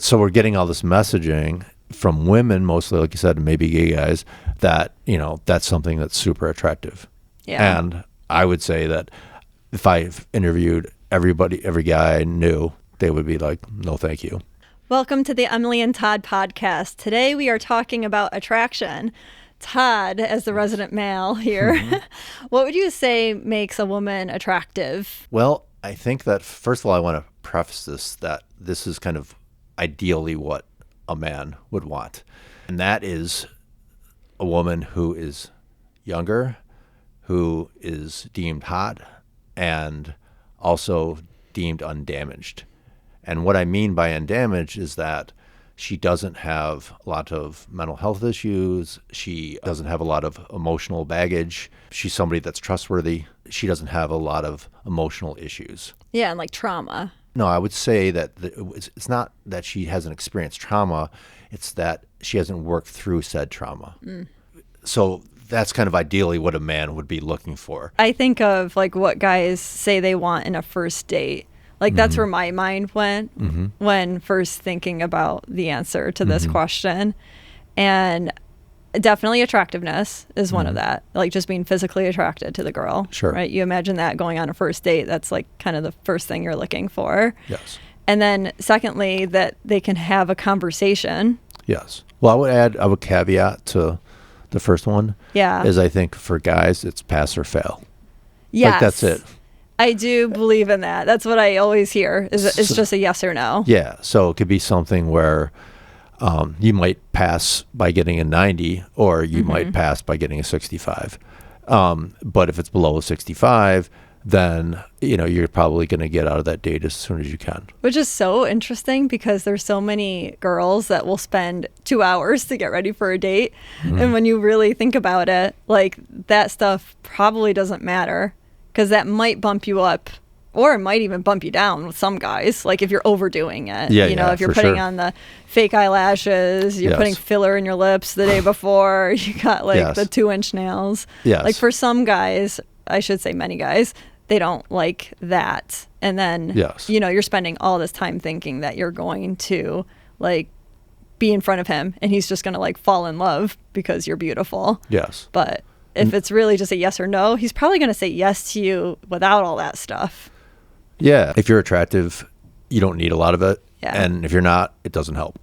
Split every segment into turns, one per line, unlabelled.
So we're getting all this messaging from women, mostly, like you said, maybe gay guys, that, that's something that's super attractive.
Yeah.
And I would say that if I've interviewed every guy I knew, they would be like, no, thank you.
Welcome to the Emily and Todd Podcast. Today we are talking about attraction. Todd, as the resident male here, what would you say makes a woman attractive?
Well, I think that, first of all, I want to preface this, that this is kind of ideally what a man would want. And that is a woman who is younger, who is deemed hot, and also deemed undamaged. And what I mean by undamaged is that she doesn't have a lot of mental health issues. She doesn't have a lot of emotional baggage. She's somebody that's trustworthy. She doesn't have a lot of emotional issues.
Yeah, and like trauma.
No, I would say that it's not that she hasn't experienced trauma. It's that she hasn't worked through said trauma. So that's kind of ideally what a man would be looking for.
I think of like what guys say they want in a first date. Like that's where my mind went when first thinking about the answer to this question. And definitely attractiveness is one of that. Like just being physically attracted to the girl.
Sure.
Right? You imagine that going on a first date. That's like kind of the first thing you're looking for.
Yes.
And then secondly, that they can have a conversation.
Yes. Well, I would caveat to the first one.
Yeah.
Is I think for guys, it's pass or fail.
Yes.
Like that's it.
I do believe in that. That's what I always hear. It's just a yes or no.
Yeah. So it could be something where you might pass by getting a 90, or you might pass by getting a 65. But if it's below a 65, then you're probably going to get out of that date as soon as you can.
Which is so interesting because there's so many girls that will spend 2 hours to get ready for a date. And when you really think about it, like that stuff probably doesn't matter. Because that might bump you up, or it might even bump you down with some guys, like if you're overdoing it. If you're putting on the fake eyelashes, you're putting filler in your lips the day before, you got like the 2-inch nails.
Yes.
Like for some guys, I should say many guys, they don't like that. And then, you're spending all this time thinking that you're going to like be in front of him and he's just going to like fall in love because you're beautiful.
Yes.
But if it's really just a yes or no, he's probably going to say yes to you without all that stuff.
Yeah. If you're attractive, you don't need a lot of it.
Yeah.
And if you're not, it doesn't help.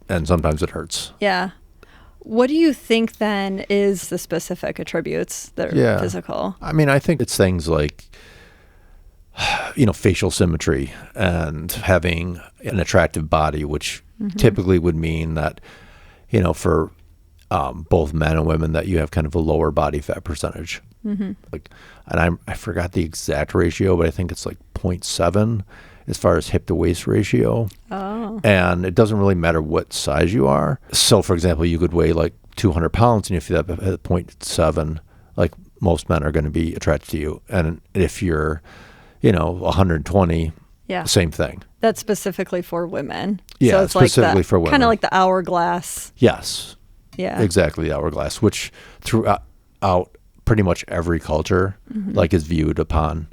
And sometimes it hurts.
Yeah. What do you think then is the specific attributes that are physical?
I mean, I think it's things like, facial symmetry and having an attractive body, which typically would mean that, for both men and women, that you have kind of a lower body fat percentage. Like, and I forgot the exact ratio, but I think it's like 0.7 as far as hip to waist ratio.
Oh.
And it doesn't really matter what size you are. So, for example, you could weigh like 200 pounds, and if you have at 0.7, like most men are going to be attracted to you. And if you're, 120, same thing.
That's specifically for women.
Yeah,
so it's
specifically
like
for women.
Kind of like the hourglass.
Yes.
Yeah.
Exactly, the hourglass, which throughout pretty much every culture, like is viewed upon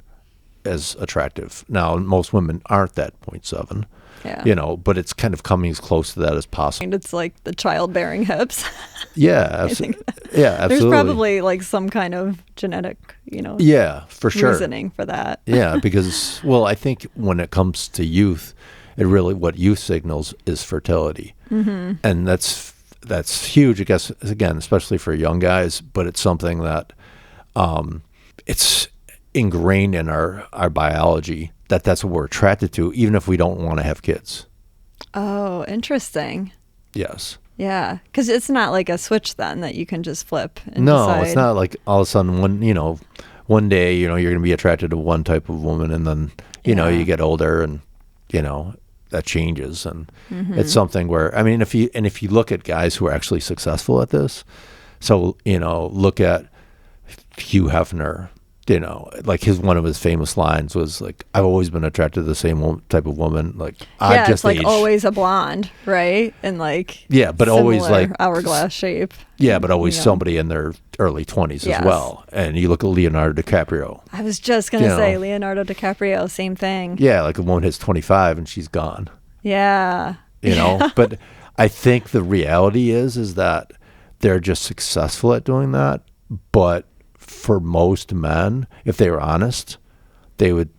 as attractive. Now, most women aren't that 0.7, but it's kind of coming as close to that as possible.
And it's like the childbearing hips.
Yeah, absolutely.
There's probably like some kind of genetic,
for sure,
reasoning for that.
Yeah, because, I think when it comes to youth, what youth signals is fertility. And that's huge, I guess, again, especially for young guys, but it's something that it's ingrained in our biology that's what we're attracted to, even if we don't want to have kids.
Oh, interesting.
Yes.
Yeah, because it's not like a switch then that you can just flip and
No,
decide.
It's not like all of a sudden one day, you're going to be attracted to one type of woman, and then, you get older and, that changes. And it's something where, I mean, if you look at guys who are actually successful at this, so, look at Hugh Hefner, like one of his famous lines was like, I've always been attracted to the same type of woman. Like, I just
it's like always a blonde, right? And like,
but always like
hourglass shape.
Yeah, but always somebody in their early 20s as well. And you look at Leonardo DiCaprio.
I was just going to say Leonardo DiCaprio, same thing.
Yeah, like a woman hits 25 and she's gone.
Yeah.
You know, but I think the reality is that they're just successful at doing that. But for most men, if they were honest, they would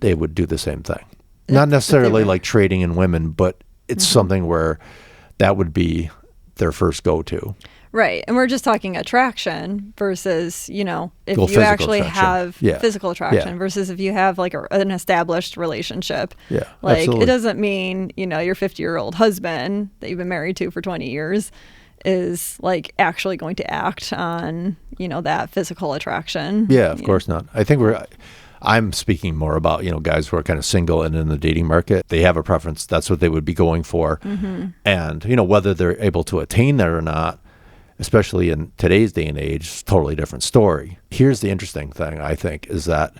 do the same thing. Not necessarily like trading in women, but it's something where that would be their first go-to.
Right. And we're just talking attraction versus, you know, if you
physical
actually
attraction.
have physical attraction versus if you have like an established relationship.
Yeah.
Like
absolutely.
it doesn't mean, you know, your 50-year-old husband that you've been married to for 20 years is like actually going to act on, you know, that physical attraction.
Yeah, of course not. I think I'm speaking more about, you know, guys who are kind of single and in the dating market. They have a preference. That's what they would be going for. And, you know, whether they're able to attain that or not, especially in today's day and age, is a totally different story. Here's the interesting thing, I think, is that,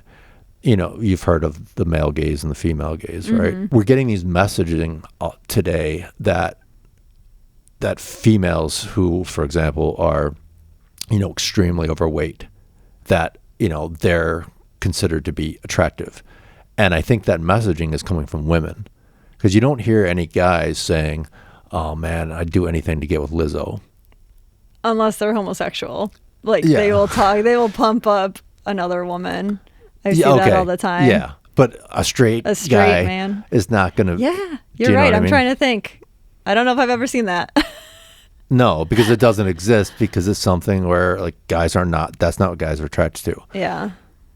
you know, you've heard of the male gaze and the female gaze, right? We're getting these messaging today that females who, for example, are, you know, extremely overweight, that, you know, they're considered to be attractive. And I think that messaging is coming from women, because you don't hear any guys saying, oh man, I'd do anything to get with Lizzo.
Unless they're homosexual. Like they will pump up another woman. I see that all the time.
Yeah. But a straight guy
man
is not going to.
Yeah, you're right. I'm trying to think. I don't know if I've ever seen that.
No, because it doesn't exist, because it's something where like that's not what guys are attracted to.
Yeah.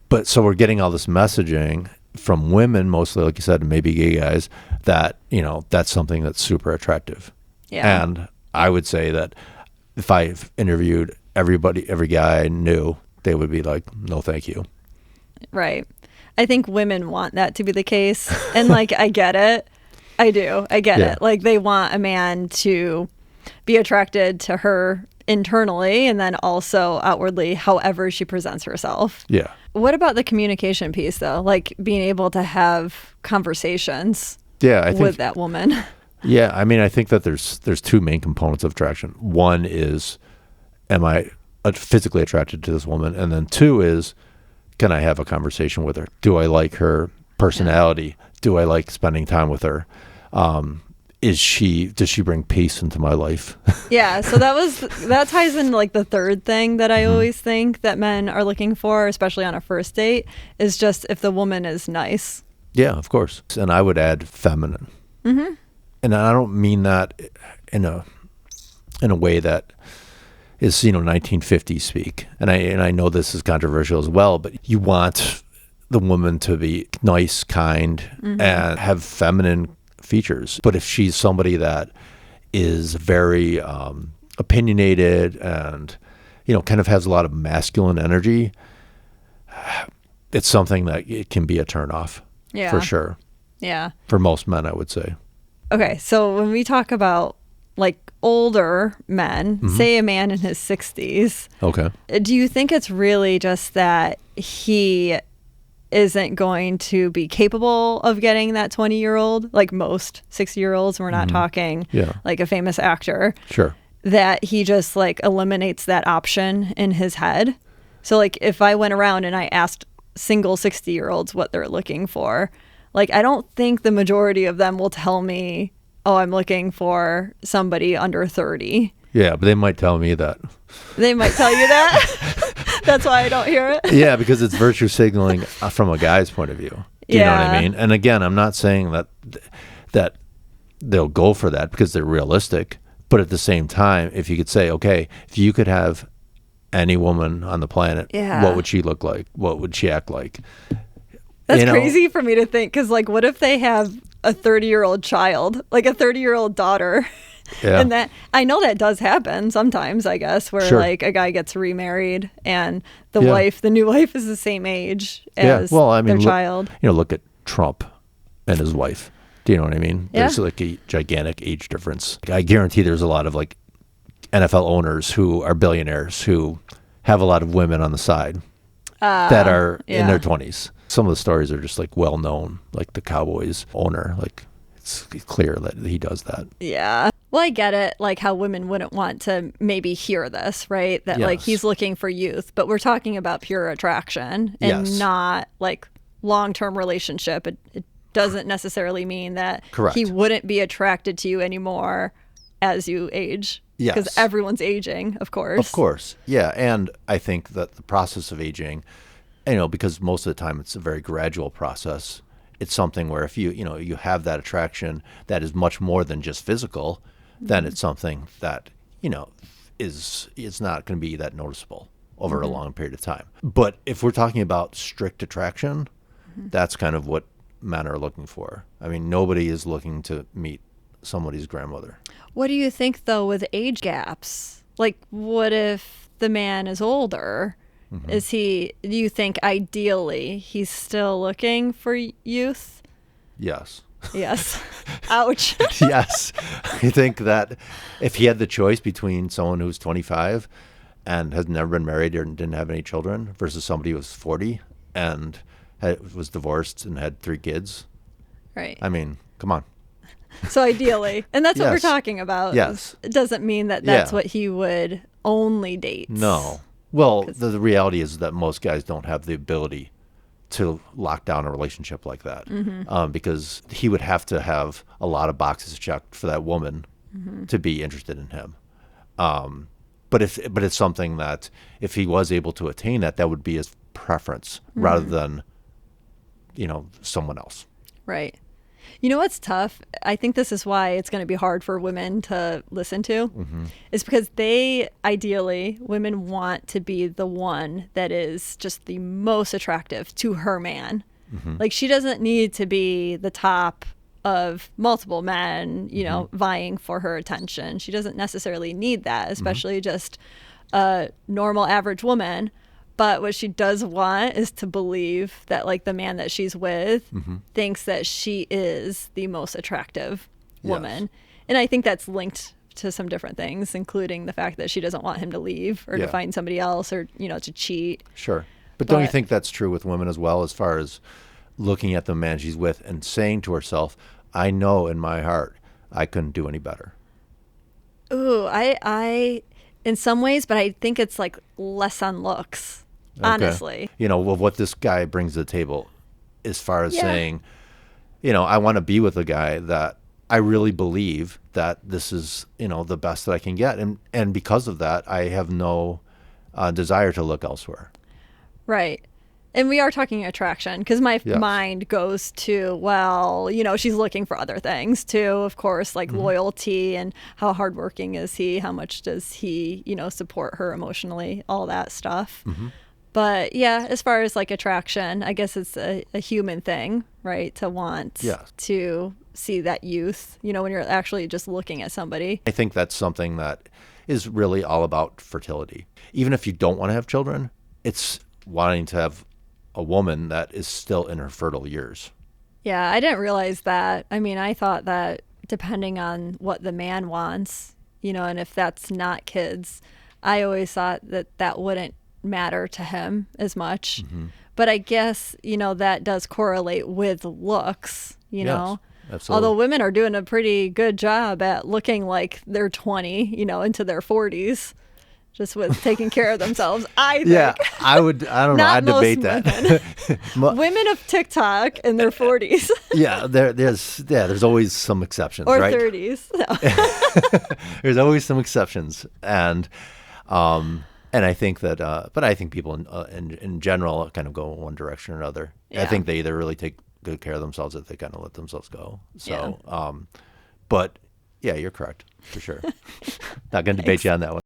But so we're getting all this messaging from women, mostly, like you said, and maybe gay guys, that, you know, that's something that's super attractive.
Yeah.
And I would say that if I interviewed every guy I knew, they would be like, no, thank you.
Right. I think women want that to be the case. And like, I get it. I do. I get it. Like they want a man to be attracted to her internally and then also outwardly, however she presents herself.
Yeah.
What about the communication piece though? Like being able to have conversations with that woman.
Yeah. I mean, I think that there's two main components of attraction. One is, am I physically attracted to this woman? And then two is, can I have a conversation with her? Do I like her personality? Do I like spending time with her? Does she bring peace into my life?
Yeah, so that ties into like the third thing that I always think that men are looking for, especially on a first date, is just if the woman is nice.
Yeah, of course. And I would add feminine. Mm-hmm. And I don't mean that in a way that is, you know, 1950s speak. And I know this is controversial as well, but you want the woman to be nice, kind, and have feminine features. But if she's somebody that is very opinionated and, you know, kind of has a lot of masculine energy, it's something that it can be a turnoff.
Yeah.
For sure.
Yeah.
For most men, I would say.
Okay, so when we talk about like older men, say a man in his 60s,
okay,
do you think it's really just that he isn't going to be capable of getting that 20-year-old, like most 60-year-olds? We're not talking like a famous actor.
Sure.
That he just like eliminates that option in his head. So like if I went around and I asked single 60-year-olds what they're looking for, like I don't think the majority of them will tell me, oh, I'm looking for somebody under 30.
Yeah, but they might tell me that.
They might tell you that? That's why I don't hear it?
Yeah, because it's virtue signaling from a guy's point of view. Do you know what I mean? And again, I'm not saying that they'll go for that because they're realistic. But at the same time, if you could say, okay, if you could have any woman on the planet, what would she look like? What would she act like?
That's crazy for me to think, because like, what if they have a 30-year-old child, like a 30-year-old daughter? Yeah. And that, I know that does happen sometimes, I guess, where like a guy gets remarried and the new wife is the same age as their child.
Look at Trump and his wife. Do you know what I mean? There's like a gigantic age difference. I guarantee there's a lot of like NFL owners who are billionaires who have a lot of women on the side that are in their 20s. Some of the stories are just like well known, like the Cowboys owner, like it's clear that he does that.
Yeah. Well, I get it, like how women wouldn't want to maybe hear this, right? That like he's looking for youth, but we're talking about pure attraction and not like long-term relationship. It doesn't necessarily mean that
Correct.
he wouldn't be attracted to you anymore as you age.
Yes.
Because everyone's aging, of course.
Of course. Yeah. And I think that the process of aging, because most of the time it's a very gradual process. It's something where if you have that attraction that is much more than just physical, then it's something that, it's not going to be that noticeable over a long period of time. But if we're talking about strict attraction, that's kind of what men are looking for. I mean, nobody is looking to meet somebody's grandmother.
What do you think, though, with age gaps? Like, what if the man is older? Do you think ideally he's still looking for youth?
Yes.
Yes. Ouch.
Yes. I think that if he had the choice between someone who's 25 and has never been married or didn't have any children versus somebody who was 40 and was divorced and had 3 kids.
Right.
I mean, come on.
So ideally, and that's what we're
Yes.
talking about.
Yes.
It doesn't mean that that's what he would only date.
No. Well, the reality is that most guys don't have the ability to lock down a relationship like that because he would have to have a lot of boxes checked for that woman to be interested in him. But it's something that if he was able to attain that, that would be his preference rather than, someone else.
Right. You know what's tough? I think this is why it's going to be hard for women to listen to, is because women want to be the one that is just the most attractive to her man. Like, she doesn't need to be the top of multiple men, vying for her attention. She doesn't necessarily need that, especially just a normal average woman. But what she does want is to believe that, like, the man that she's with thinks that she is the most attractive woman.
Yes.
And I think that's linked to some different things, including the fact that she doesn't want him to leave or to find somebody else or, to cheat.
Sure. But don't you think that's true with women as well, as far as looking at the man she's with and saying to herself, I know in my heart I couldn't do any better?
Ooh, I in some ways, but I think it's like less on looks, honestly.
What this guy brings to the table as far as saying, I want to be with a guy that I really believe that this is, the best that I can get. And because of that, I have no desire to look elsewhere.
Right. And we are talking attraction because my mind goes to, well, she's looking for other things too, of course, like loyalty and how hardworking is he? How much does he, support her emotionally? All that stuff. But yeah, as far as like attraction, I guess it's a human thing, right? To want to see that youth, when you're actually just looking at somebody.
I think that's something that is really all about fertility. Even if you don't want to have children, it's wanting to have a woman that is still in her fertile years.
Yeah, I didn't realize that. I mean, I thought that depending on what the man wants, and if that's not kids, I always thought that wouldn't matter to him as much. But I guess, that does correlate with looks,
Yes, absolutely.
Although women are doing a pretty good job at looking like they're 20, into their 40s. Just with taking care of themselves, I think.
Yeah, I don't know. I'd debate that.
Women of TikTok in their 40s.
Yeah, there's always some exceptions,
or
right?
30s. No.
There's always some exceptions, and I think that, but I think people in general kind of go in one direction or another.
Yeah.
I think they either really take good care of themselves or they kind of let themselves go. So, but yeah, you're correct for sure. Not going to debate you on that one.